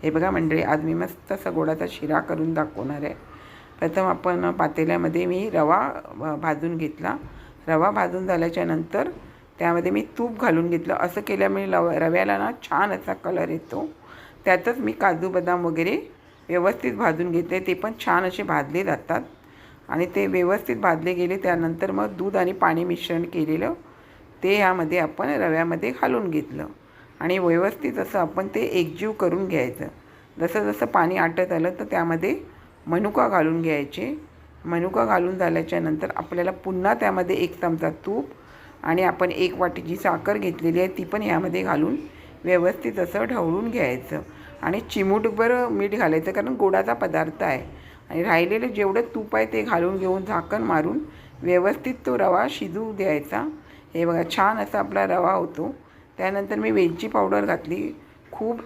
हे बघा मंडळी, आज मी मस्त असा गोडाचा शिरा करून दाखवणार आहे. प्रथम आपण पातेल्यामध्ये मी रवा भाजून घेतला. रवा भाजून झाल्याच्या नंतर त्यामध्ये मी तूप घालून घेतलं. असं केल्यामुळे रव्याला ना छान असा कलर येतो. त्यातच मी काजू बदाम वगैरे व्यवस्थित भाजून घेतले. ते पण छान असे भाजले जातात आणि ते व्यवस्थित भाजले गेले. त्यानंतर मग दूध आणि पाणी मिश्रण केलेलं ते ह्यामध्ये आपण रव्यामध्ये घालून घेतलं आणि व्यवस्थित असं आपण ते एकजीव करून घ्यायचं. जसं जसं पाणी आटत आलं तर त्यामध्ये मनुका घालून घ्यायचे. मनुका घालून झाल्याच्या नंतर आपल्याला पुन्हा त्यामध्ये 1 चमचा तूप आणि आपण 1 वाटी जी साखर घेतलेली आहे ती पण यामध्ये घालून व्यवस्थित असं ढवळून घ्यायचं आणि चिमूटभर मीठ घालायचं, कारण गोडाचा पदार्थ आहे. आणि राहिलेलं जेवढं तूप आहे ते घालून घेऊन झाकण मारून व्यवस्थित तो रवा शिजू द्यायचा. हे बघा, छान असा आपला रवा होतो. त्यानंतर मी वेलची पावडर घातली खूप.